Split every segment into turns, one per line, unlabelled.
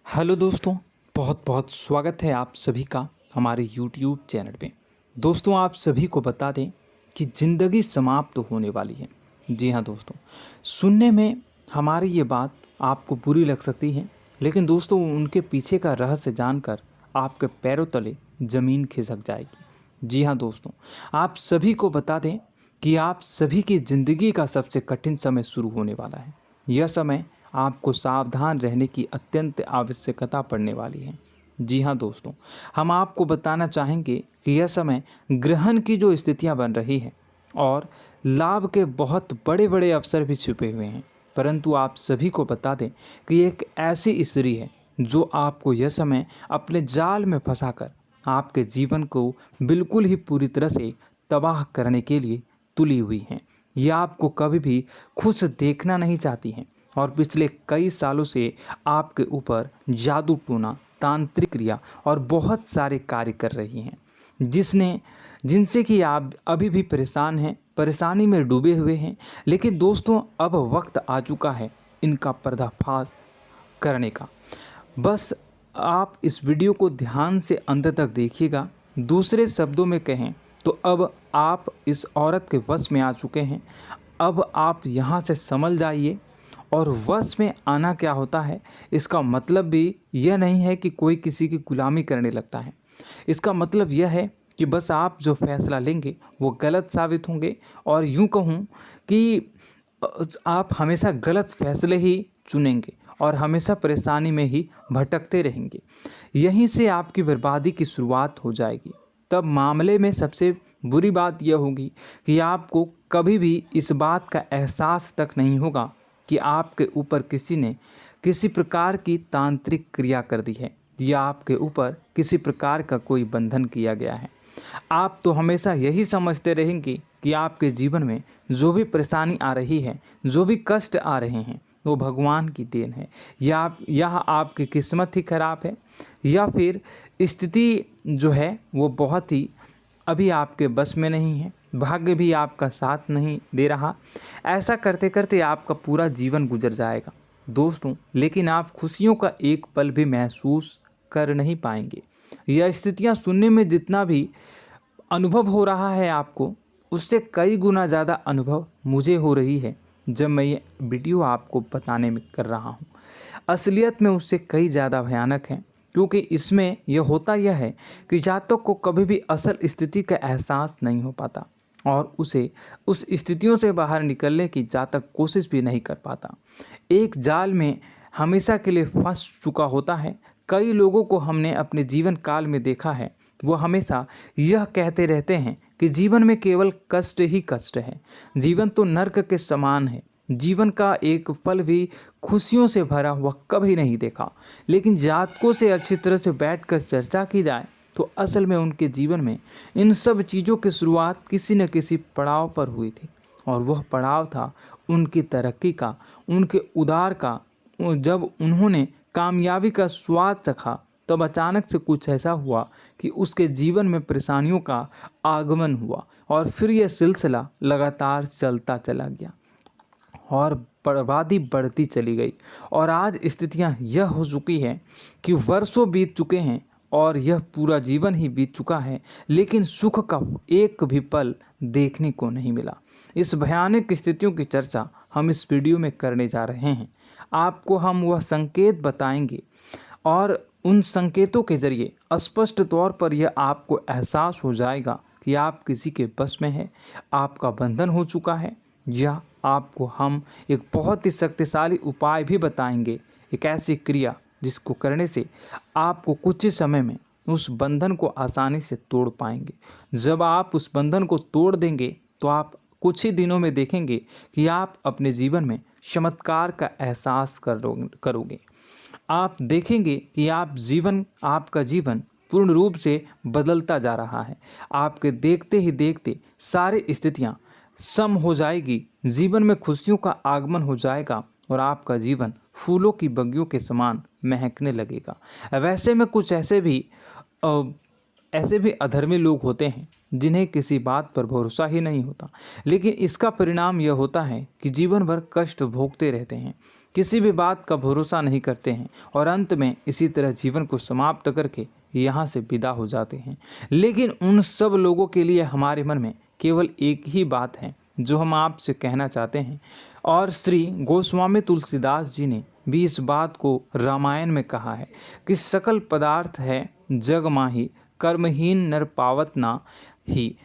Hello दोस्तों, बहुत बहुत स्वागत है आप सभी का हमारे YouTube चैनल पे। दोस्तों, आप सभी को बता दें कि ज़िंदगी समाप्त होने वाली है। जी हाँ दोस्तों, सुनने में हमारी ये बात आपको बुरी लग सकती है, लेकिन दोस्तों उनके पीछे का रहस्य जानकर आपके पैरों तले ज़मीन खिसक जाएगी। जी हाँ दोस्तों, आप सभी को बता दें कि आप सभी की ज़िंदगी का सबसे कठिन समय शुरू होने वाला है। यह समय आपको सावधान रहने की अत्यंत आवश्यकता पड़ने वाली है। जी हाँ दोस्तों, हम आपको बताना चाहेंगे कि यह समय ग्रहण की जो स्थितियां बन रही है और लाभ के बहुत बड़े बड़े अवसर भी छुपे हुए हैं। परंतु आप सभी को बता दें कि एक ऐसी स्त्री है जो आपको यह समय अपने जाल में फंसाकर आपके जीवन को बिल्कुल ही पूरी तरह से तबाह करने के लिए तुली हुई हैं। यह आपको कभी भी खुश देखना नहीं चाहती हैं और पिछले कई सालों से आपके ऊपर जादू टोना, तांत्रिक क्रिया और बहुत सारे कार्य कर रही हैं, जिनसे कि आप अभी भी परेशान हैं, परेशानी में डूबे हुए हैं। लेकिन दोस्तों, अब वक्त आ चुका है इनका पर्दाफाश करने का। बस आप इस वीडियो को ध्यान से अंत तक देखिएगा। दूसरे शब्दों में कहें तो अब आप इस औरत के वश में आ चुके हैं। अब आप यहाँ से संभल जाइए। और वश में आना क्या होता है, इसका मतलब भी यह नहीं है कि कोई किसी की गुलामी करने लगता है। इसका मतलब यह है कि बस आप जो फैसला लेंगे वो गलत साबित होंगे, और यूं कहूँ कि आप हमेशा गलत फैसले ही चुनेंगे और हमेशा परेशानी में ही भटकते रहेंगे। यहीं से आपकी बर्बादी की शुरुआत हो जाएगी। तब मामले में सबसे बुरी बात यह होगी कि आपको कभी भी इस बात का एहसास तक नहीं होगा कि आपके ऊपर किसी ने किसी प्रकार की तांत्रिक क्रिया कर दी है या आपके ऊपर किसी प्रकार का कोई बंधन किया गया है। आप तो हमेशा यही समझते रहेंगे कि आपके जीवन में जो भी परेशानी आ रही है, जो भी कष्ट आ रहे हैं, वो भगवान की देन है, या यह आपकी किस्मत ही खराब है, या फिर स्थिति जो है वो बहुत ही अभी आपके बस में नहीं है, भाग्य भी आपका साथ नहीं दे रहा। ऐसा करते करते आपका पूरा जीवन गुजर जाएगा दोस्तों, लेकिन आप खुशियों का एक पल भी महसूस कर नहीं पाएंगे। यह स्थितियां सुनने में जितना भी अनुभव हो रहा है आपको, उससे कई गुना ज़्यादा अनुभव मुझे हो रही है जब मैं ये वीडियो आपको बताने में कर रहा हूँ। असलियत में उससे कई ज़्यादा भयानक है, क्योंकि इसमें यह है कि जातक को कभी भी असल स्थिति का एहसास नहीं हो पाता और उसे उस स्थितियों से बाहर निकलने की जातक कोशिश भी नहीं कर पाता। एक जाल में हमेशा के लिए फंस चुका होता है। कई लोगों को हमने अपने जीवन काल में देखा है, वो हमेशा यह कहते रहते हैं कि जीवन में केवल कष्ट ही कष्ट है, जीवन तो नर्क के समान है, जीवन का एक पल भी खुशियों से भरा हुआ कभी नहीं देखा। लेकिन जातकों से अच्छी तरह से बैठकर चर्चा की जाए तो असल में उनके जीवन में इन सब चीज़ों की शुरुआत किसी न किसी पड़ाव पर हुई थी, और वह पड़ाव था उनकी तरक्की का, उनके उदार का। जब उन्होंने कामयाबी का स्वाद चखा, तब अचानक से कुछ ऐसा हुआ कि उसके जीवन में परेशानियों का आगमन हुआ, और फिर यह सिलसिला लगातार चलता चला गया और बर्बादी बढ़ती चली गई। और आज स्थितियां यह हो चुकी है कि वर्षों बीत चुके हैं और यह पूरा जीवन ही बीत चुका है, लेकिन सुख का एक भी पल देखने को नहीं मिला। इस भयानक स्थितियों की चर्चा हम इस वीडियो में करने जा रहे हैं। आपको हम वह संकेत बताएंगे और उन संकेतों के जरिए स्पष्ट तौर पर यह आपको एहसास हो जाएगा कि आप किसी के बस में हैं, आपका बंधन हो चुका है, या आपको हम एक बहुत ही शक्तिशाली उपाय भी बताएंगे, एक ऐसी क्रिया जिसको करने से आपको कुछ ही समय में उस बंधन को आसानी से तोड़ पाएंगे। जब आप उस बंधन को तोड़ देंगे तो आप कुछ ही दिनों में देखेंगे कि आप अपने जीवन में चमत्कार का एहसास करोगे। आप देखेंगे कि आपका जीवन पूर्ण रूप से बदलता जा रहा है। आपके देखते ही देखते सारी स्थितियां सम हो जाएगी, जीवन में खुशियों का आगमन हो जाएगा और आपका जीवन फूलों की बगियों के समान महकने लगेगा। वैसे में कुछ ऐसे भी अधर्मी लोग होते हैं जिन्हें किसी बात पर भरोसा ही नहीं होता, लेकिन इसका परिणाम यह होता है कि जीवन भर कष्ट भोगते रहते हैं। किसी भी बात का भरोसा नहीं करते हैं और अंत में इसी तरह जीवन को समाप्त करके यहाँ से विदा हो जाते हैं। लेकिन उन सब लोगों के लिए हमारे मन में केवल एक ही बात है जो हम आपसे कहना चाहते हैं, और श्री गोस्वामी तुलसीदास जी ने भी इस बात को रामायण में कहा है कि सकल पदार्थ है जग माही, कर्महीन नर पावत ना ही।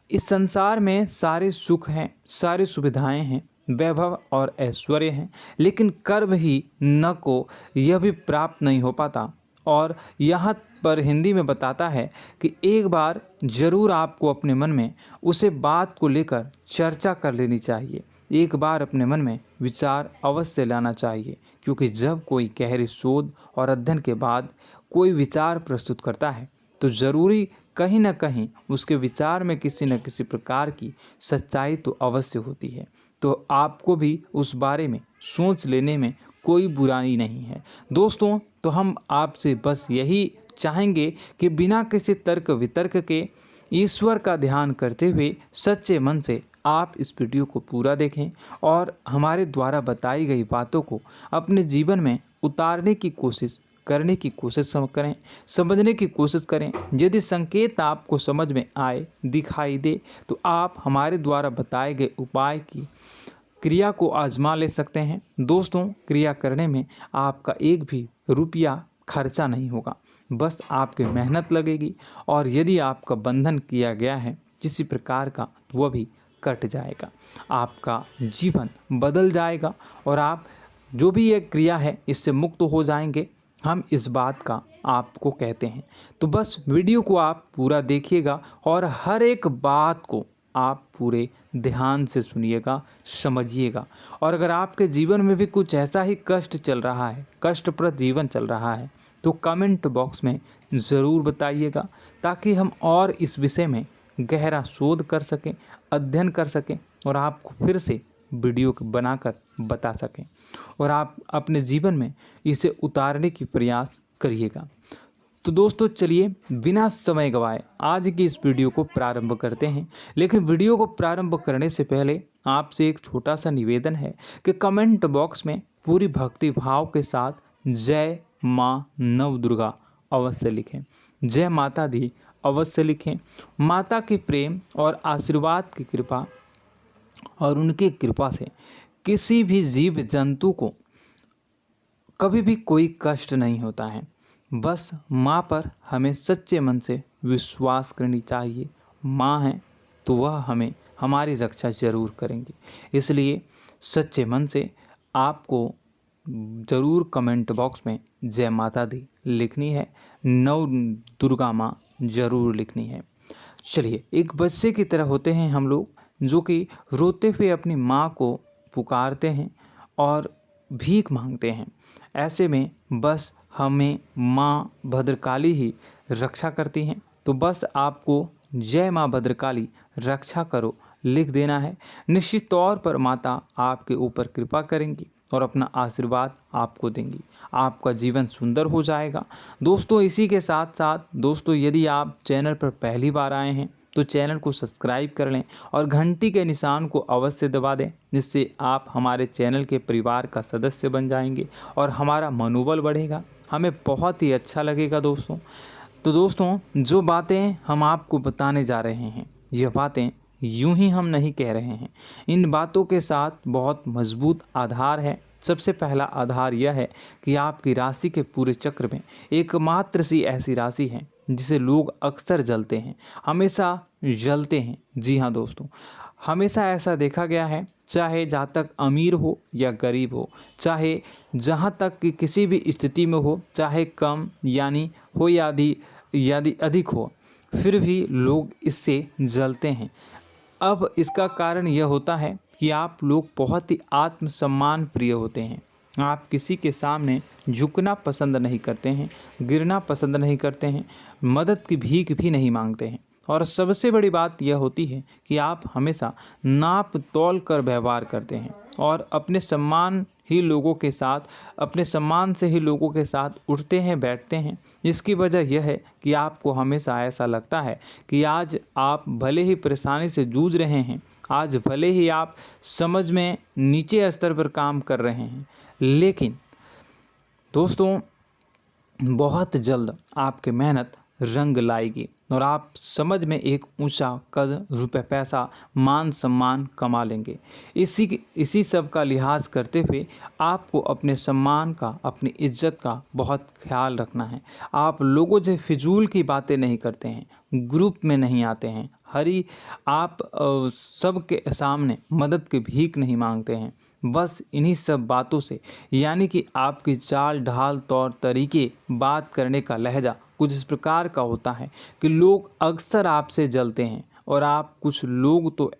इस संसार में सारे सुख हैं, सारी सुविधाएं हैं, वैभव और ऐश्वर्य हैं, लेकिन कर्म ही न को यह भी प्राप्त नहीं हो पाता। और यहाँ पर हिंदी में बताता है कि एक बार जरूर आपको अपने मन में उसे बात को लेकर चर्चा कर लेनी चाहिए, एक बार अपने मन में विचार अवश्य लाना चाहिए, क्योंकि जब कोई गहरी शोध और अध्ययन के बाद कोई विचार प्रस्तुत करता है तो ज़रूरी कहीं न कहीं उसके विचार में किसी न किसी प्रकार की सच्चाई तो अवश्य होती है। तो आपको भी उस बारे में सोच लेने में कोई बुराई नहीं है दोस्तों। तो हम आपसे बस यही चाहेंगे कि बिना किसी तर्क वितर्क के ईश्वर का ध्यान करते हुए सच्चे मन से आप इस वीडियो को पूरा देखें और हमारे द्वारा बताई गई बातों को अपने जीवन में उतारने की कोशिश करने की कोशिश करें, समझने की कोशिश करें। यदि संकेत आपको समझ में आए, दिखाई दे, तो आप हमारे द्वारा बताए गए उपाय की क्रिया को आजमा ले सकते हैं। दोस्तों, क्रिया करने में आपका एक भी रुपया खर्चा नहीं होगा, बस आपकी मेहनत लगेगी, और यदि आपका बंधन किया गया है किसी प्रकार का तो वह भी कट जाएगा, आपका जीवन बदल जाएगा और आप जो भी ये क्रिया है इससे मुक्त हो जाएंगे। हम इस बात का आपको कहते हैं। तो बस वीडियो को आप पूरा देखिएगा और हर एक बात को आप पूरे ध्यान से सुनिएगा, समझिएगा। और अगर आपके जीवन में भी कुछ ऐसा ही कष्ट चल रहा है, कष्टप्रद जीवन चल रहा है, तो कमेंट बॉक्स में ज़रूर बताइएगा, ताकि हम और इस विषय में गहरा शोध कर सकें, अध्ययन कर सकें और आपको फिर से वीडियो बनाकर बता सकें और आप अपने जीवन में इसे उतारने की प्रयास करिएगा। तो दोस्तों, चलिए बिना समय गवाए आज की इस वीडियो को प्रारंभ करते हैं। लेकिन वीडियो को प्रारंभ करने से पहले आपसे एक छोटा सा निवेदन है कि कमेंट बॉक्स में पूरी भक्ति भाव के साथ जय माँ नव दुर्गा अवश्य लिखें, जय माता दी अवश्य लिखें। माता के प्रेम और आशीर्वाद की कृपा और उनकी कृपा से किसी भी जीव जंतु को कभी भी कोई कष्ट नहीं होता है। बस माँ पर हमें सच्चे मन से विश्वास करनी चाहिए। माँ है तो वह हमें हमारी रक्षा जरूर करेंगी। इसलिए सच्चे मन से आपको ज़रूर कमेंट बॉक्स में जय माता दी लिखनी है, नव दुर्गा माँ जरूर लिखनी है। चलिए, एक बच्चे की तरह होते हैं हम लोग, जो कि रोते हुए अपनी माँ को पुकारते हैं और भीख मांगते हैं। ऐसे में बस हमें माँ भद्रकाली ही रक्षा करती हैं। तो बस आपको जय माँ भद्रकाली रक्षा करो लिख देना है। निश्चित तौर पर माता आपके ऊपर कृपा करेंगी और अपना आशीर्वाद आपको देंगी, आपका जीवन सुंदर हो जाएगा। दोस्तों, इसी के साथ साथ दोस्तों, यदि आप चैनल पर पहली बार आए हैं तो चैनल को सब्सक्राइब कर लें और घंटी के निशान को अवश्य दबा दें, जिससे आप हमारे चैनल के परिवार का सदस्य बन जाएंगे और हमारा मनोबल बढ़ेगा, हमें बहुत ही अच्छा लगेगा दोस्तों। तो दोस्तों, जो बातें हम आपको बताने जा रहे हैं, यह बातें यूं ही हम नहीं कह रहे हैं। इन बातों के साथ बहुत मजबूत आधार है। सबसे पहला आधार यह है कि आपकी राशि के पूरे चक्र में एकमात्र सी ऐसी राशि है जिसे लोग अक्सर जलते हैं, हमेशा जलते हैं। जी हाँ दोस्तों, हमेशा ऐसा देखा गया है, चाहे जातक अमीर हो या गरीब हो, चाहे जहाँ तक कि किसी भी स्थिति में हो, चाहे कम यानी हो या अधिक हो, फिर भी लोग इससे जलते हैं। अब इसका कारण यह होता है कि आप लोग बहुत ही आत्मसम्मान प्रिय होते हैं। आप किसी के सामने झुकना पसंद नहीं करते हैं, गिरना पसंद नहीं करते हैं, मदद की भीख भी नहीं मांगते हैं। और सबसे बड़ी बात यह होती है कि आप हमेशा नाप तोल कर व्यवहार करते हैं और अपने सम्मान से ही लोगों के साथ उठते हैं, बैठते हैं। इसकी वजह यह है कि आपको हमेशा ऐसा लगता है कि आज आप भले ही परेशानी से जूझ रहे हैं, आज भले ही आप समझ में नीचे स्तर पर काम कर रहे हैं, लेकिन दोस्तों बहुत जल्द आपकी मेहनत रंग लाएगी और आप समझ में एक ऊंचा कद, रुपए, पैसा, मान सम्मान कमा लेंगे। इसी सब का लिहाज करते हुए आपको अपने सम्मान का, अपनी इज्जत का बहुत ख्याल रखना है। आप लोगों से फिजूल की बातें नहीं करते हैं, ग्रुप में नहीं आते हैं, आप सबके सामने मदद की भीख नहीं मांगते हैं। बस इन्हीं सब बातों से, यानी कि आपकी चाल ढाल, तौर तरीके, बात करने का लहजा कुछ इस प्रकार का होता है कि लोग अक्सर आपसे जलते हैं और कुछ लोग तो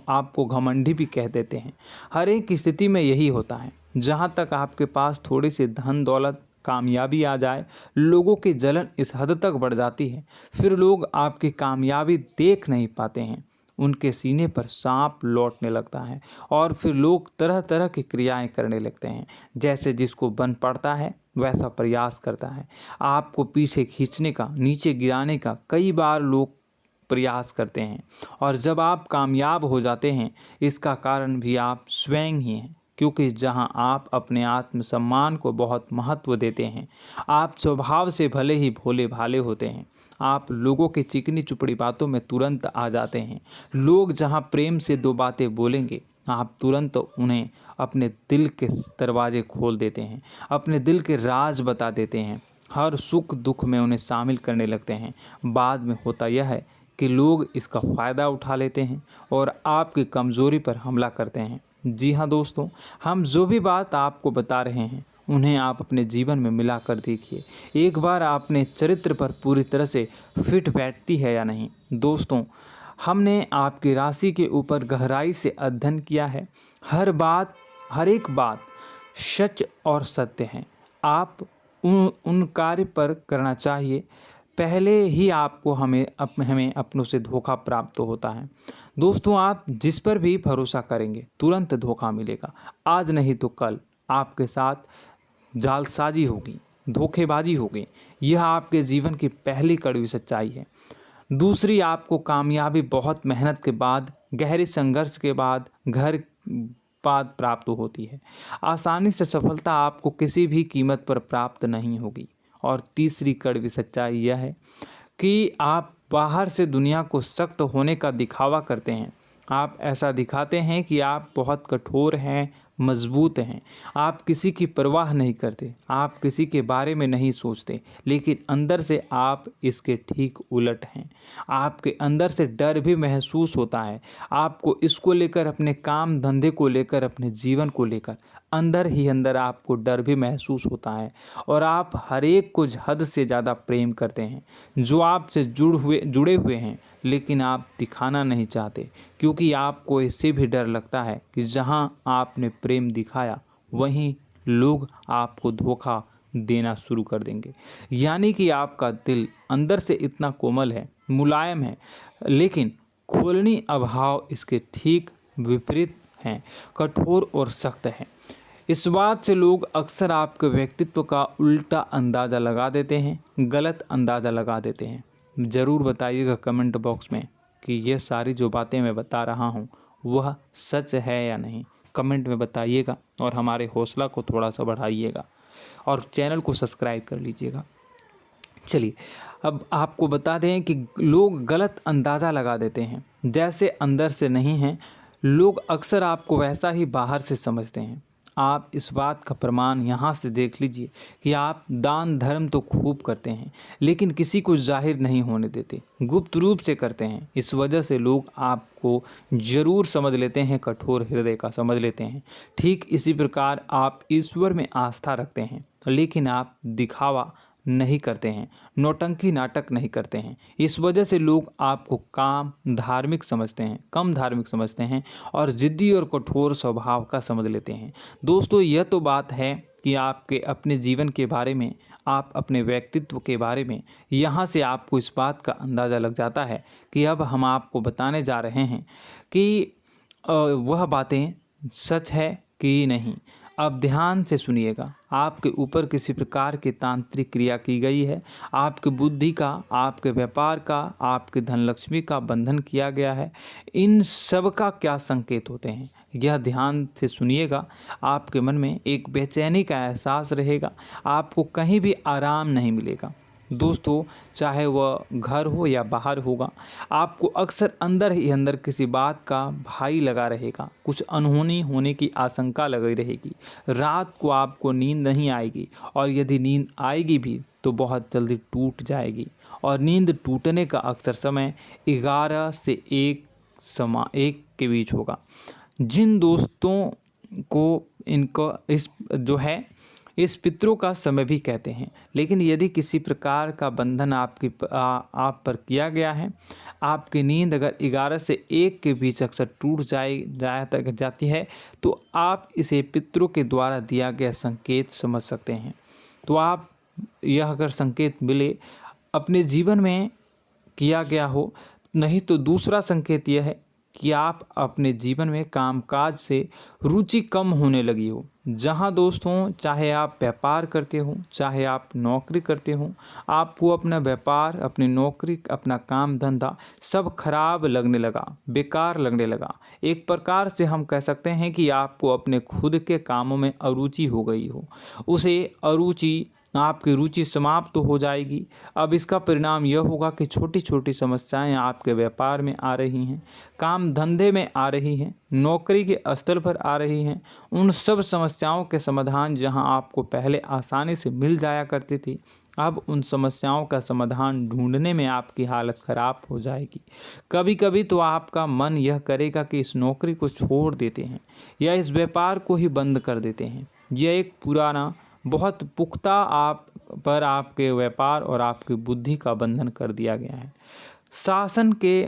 आपको घमंडी भी कह देते हैं। हर एक स्थिति में यही होता है। जहाँ तक आपके पास थोड़ी सी धन दौलत, कामयाबी आ जाए, लोगों की जलन इस हद तक बढ़ जाती है, फिर लोग आपकी कामयाबी देख नहीं पाते हैं। उनके सीने पर सांप लौटने लगता है और फिर लोग तरह तरह की क्रियाएं करने लगते हैं। जैसे जिसको बन पड़ता है वैसा प्रयास करता है। आपको पीछे खींचने का, नीचे गिराने का कई बार लोग प्रयास करते हैं और जब आप कामयाब हो जाते हैं, इसका कारण भी आप स्वयं ही हैं। क्योंकि जहां आप अपने आत्मसम्मान को बहुत महत्व देते हैं, आप स्वभाव से भले ही भोले भाले होते हैं, आप लोगों की चिकनी चुपड़ी बातों में तुरंत आ जाते हैं। लोग जहां प्रेम से दो बातें बोलेंगे, आप तुरंत उन्हें अपने दिल के दरवाजे खोल देते हैं, अपने दिल के राज बता देते हैं, हर सुख दुख में उन्हें शामिल करने लगते हैं। बाद में होता यह है कि लोग इसका फ़ायदा उठा लेते हैं और आपकी कमज़ोरी पर हमला करते हैं। जी हाँ दोस्तों, हम जो भी बात आपको बता रहे हैं उन्हें आप अपने जीवन में मिला कर देखिए। एक बार आपने चरित्र पर पूरी तरह से फिट बैठती है या नहीं। दोस्तों, हमने आपकी राशि के ऊपर गहराई से अध्ययन किया है। हर एक बात सच और सत्य है। आप उन कार्य पर करना चाहिए, पहले ही आपको हमें अपनों से धोखा प्राप्त होता है। दोस्तों, आप जिस पर भी भरोसा करेंगे तुरंत धोखा मिलेगा। आज नहीं तो कल आपके साथ जालसाजी होगी, धोखेबाजी होगी। यह आपके जीवन की पहली कड़वी सच्चाई है। दूसरी, आपको कामयाबी बहुत मेहनत के बाद, गहरे संघर्ष के बाद प्राप्त होती है। आसानी से सफलता आपको किसी भी कीमत पर प्राप्त नहीं होगी। और तीसरी कड़वी सच्चाई यह है कि आप बाहर से दुनिया को सख्त होने का दिखावा करते हैं। आप ऐसा दिखाते हैं कि आप बहुत कठोर हैं, मजबूत हैं। आप किसी की परवाह नहीं करते, आप किसी के बारे में नहीं सोचते, लेकिन अंदर से आप इसके ठीक उलट हैं। आपके अंदर से डर भी महसूस होता है। आपको इसको लेकर, अपने काम धंधे को लेकर, अपने जीवन को लेकर अंदर ही अंदर आपको डर भी महसूस होता है और आप हर एक को हद से ज़्यादा प्रेम करते हैं, जो आपसे जुड़े हुए हैं, लेकिन आप दिखाना नहीं चाहते, क्योंकि आपको इससे भी डर लगता है कि जहां आपने प्रेम दिखाया वहीं लोग आपको धोखा देना शुरू कर देंगे। यानी कि आपका दिल अंदर से इतना कोमल है, मुलायम है, लेकिन खोलनी अभाव इसके ठीक विपरीत हैं, कठोर और सख्त है। इस बात से लोग अक्सर आपके व्यक्तित्व का उल्टा अंदाज़ा लगा देते हैं, गलत अंदाज़ा लगा देते हैं। ज़रूर बताइएगा कमेंट बॉक्स में कि ये सारी जो बातें मैं बता रहा हूँ वह सच है या नहीं। कमेंट में बताइएगा और हमारे हौसला को थोड़ा सा बढ़ाइएगा और चैनल को सब्सक्राइब कर लीजिएगा। चलिए, अब आपको बता दें कि लोग गलत अंदाज़ा लगा देते हैं। जैसे अंदर से नहीं हैं, लोग अक्सर आपको वैसा ही बाहर से समझते हैं। आप इस बात का प्रमाण यहाँ से देख लीजिए कि आप दान धर्म तो खूब करते हैं, लेकिन किसी को जाहिर नहीं होने देते, गुप्त रूप से करते हैं। इस वजह से लोग आपको ज़रूर समझ लेते हैं, कठोर हृदय का समझ लेते हैं। ठीक इसी प्रकार आप ईश्वर में आस्था रखते हैं, लेकिन आप दिखावा नहीं करते हैं, नौटंकी नाटक नहीं करते हैं। इस वजह से लोग आपको कम धार्मिक समझते हैं और ज़िद्दी और कठोर स्वभाव का समझ लेते हैं। दोस्तों, यह तो बात है कि आपके अपने जीवन के बारे में, आप अपने व्यक्तित्व के बारे में, यहाँ से आपको इस बात का अंदाज़ा लग जाता है कि अब हम आपको बताने जा रहे हैं कि वह बातें सच है कि नहीं। अब ध्यान से सुनिएगा। आपके ऊपर किसी प्रकार की तांत्रिक क्रिया की गई है, आपकी बुद्धि का, आपके व्यापार का, आपके धनलक्ष्मी का बंधन किया गया है। इन सब का क्या संकेत होते हैं, यह ध्यान से सुनिएगा। आपके मन में एक बेचैनी का एहसास रहेगा, आपको कहीं भी आराम नहीं मिलेगा। दोस्तों, चाहे वह घर हो या बाहर होगा, आपको अक्सर अंदर ही अंदर किसी बात का भय लगा रहेगा, कुछ अनहोनी होने की आशंका लगी रहेगी। रात को आपको नींद नहीं आएगी, और यदि नींद आएगी भी तो बहुत जल्दी टूट जाएगी। और नींद टूटने का अक्सर समय 11 से 1 के बीच होगा। जिन दोस्तों को इनको इस पितरों का समय भी कहते हैं। लेकिन यदि किसी प्रकार का बंधन आप पर किया गया है, आपकी नींद अगर 11 से 1 के बीच अक्सर टूट जाती है, तो आप इसे पितरों के द्वारा दिया गया संकेत समझ सकते हैं। तो आप यह अगर संकेत मिले अपने जीवन में किया गया हो, नहीं तो दूसरा संकेत यह है कि आप अपने जीवन में कामकाज से रुचि कम होने लगी हो। जहां दोस्तों, चाहे आप व्यापार करते हो, चाहे आप नौकरी करते हो, आपको अपना व्यापार, अपनी नौकरी, अपना काम धंधा सब खराब लगने लगा, बेकार लगने लगा। एक प्रकार से हम कह सकते हैं कि आपको अपने खुद के कामों में अरुचि हो गई हो। उसे अरुचि, आपकी रुचि समाप्त तो हो जाएगी। अब इसका परिणाम यह होगा कि छोटी छोटी समस्याएं आपके व्यापार में आ रही हैं, काम धंधे में आ रही हैं, नौकरी के स्तर पर आ रही हैं। उन सब समस्याओं के समाधान जहां आपको पहले आसानी से मिल जाया करती थी, अब उन समस्याओं का समाधान ढूंढने में आपकी हालत ख़राब हो जाएगी। कभी कभी तो आपका मन यह करेगा कि इस नौकरी को छोड़ देते हैं या इस व्यापार को ही बंद कर देते हैं। यह एक पुराना, बहुत पुख्ता आप पर आपके व्यापार और आपकी बुद्धि का बंधन कर दिया गया है। शासन के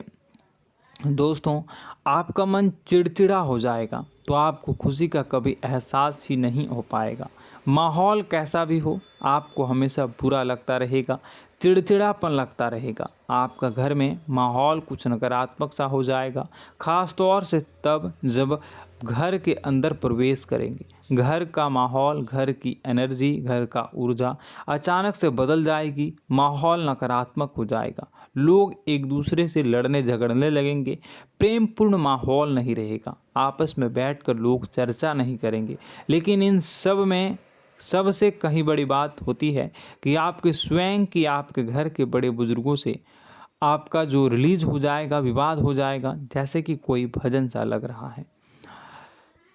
दोस्तों, आपका मन चिड़चिड़ा हो जाएगा, तो आपको खुशी का कभी एहसास ही नहीं हो पाएगा। माहौल कैसा भी हो, आपको हमेशा बुरा लगता रहेगा, चिड़चिड़ापन लगता रहेगा। आपका घर में माहौल कुछ नकारात्मक सा हो जाएगा, ख़ास तौर से तब जब घर के अंदर प्रवेश करेंगे। घर का माहौल, घर की एनर्जी, घर का ऊर्जा अचानक से बदल जाएगी, माहौल नकारात्मक हो जाएगा। लोग एक दूसरे से लड़ने झगड़ने लगेंगे, प्रेमपूर्ण माहौल नहीं रहेगा, आपस में बैठकर लोग चर्चा नहीं करेंगे। लेकिन इन सब में सबसे कहीं बड़ी बात होती है कि आपके स्वयं की, आपके घर के बड़े बुजुर्गों से आपका जो रिलीज हो जाएगा, विवाद हो जाएगा, जैसे कि कोई भजन सा लग रहा है।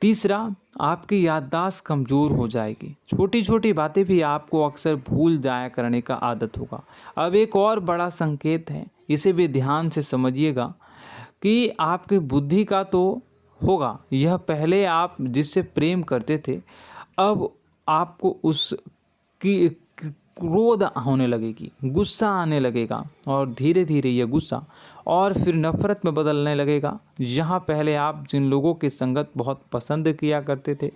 तीसरा, आपकी याददाश्त कमज़ोर हो जाएगी, छोटी छोटी बातें भी आपको अक्सर भूल जाया करने का आदत होगा। अब एक और बड़ा संकेत है, इसे भी ध्यान से समझिएगा कि आपकी बुद्धि का तो होगा, यह पहले आप जिससे प्रेम करते थे, अब आपको उसकी क्रोध होने लगेगी, गुस्सा आने लगेगा, और धीरे धीरे यह गुस्सा और फिर नफरत में बदलने लगेगा। यहाँ पहले आप जिन लोगों की संगत बहुत पसंद किया करते थे,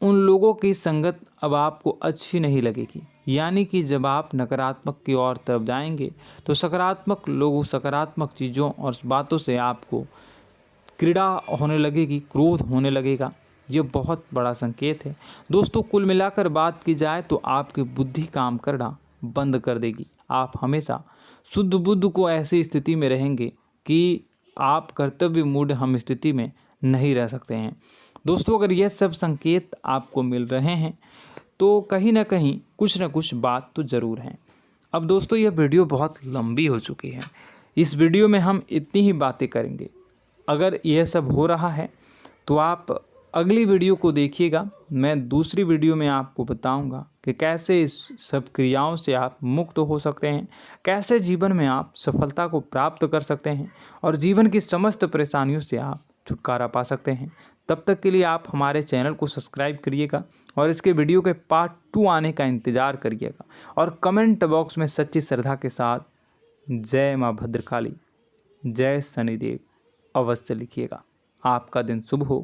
उन लोगों की संगत अब आपको अच्छी नहीं लगेगी। यानी कि जब आप नकारात्मक की ओर तरफ जाएंगे, तो सकारात्मक लोगों, सकारात्मक चीज़ों और बातों से आपको क्रीड़ा होने लगेगी, क्रोध होने लगेगा। ये बहुत बड़ा संकेत है दोस्तों। कुल मिलाकर बात की जाए तो आपकी बुद्धि काम करना बंद कर देगी। आप हमेशा शुद्ध बुद्ध को ऐसी स्थिति में रहेंगे कि आप कर्तव्य मूड हम स्थिति में नहीं रह सकते हैं। दोस्तों, अगर यह सब संकेत आपको मिल रहे हैं तो कहीं ना कहीं कुछ ना कुछ बात तो ज़रूर है। अब दोस्तों, यह वीडियो बहुत लंबी हो चुकी है, इस वीडियो में हम इतनी ही बातें करेंगे। अगर यह सब हो रहा है तो आप अगली वीडियो को देखिएगा। मैं दूसरी वीडियो में आपको बताऊंगा कि कैसे इस सब क्रियाओं से आप मुक्त हो सकते हैं, कैसे जीवन में आप सफलता को प्राप्त कर सकते हैं और जीवन की समस्त परेशानियों से आप छुटकारा पा सकते हैं। तब तक के लिए आप हमारे चैनल को सब्सक्राइब करिएगा और इसके वीडियो के पार्ट 2 आने का इंतज़ार करिएगा। और कमेंट बॉक्स में सच्ची श्रद्धा के साथ जय माँ भद्रकाली, जय शनिदेव अवश्य लिखिएगा। आपका दिन शुभ हो।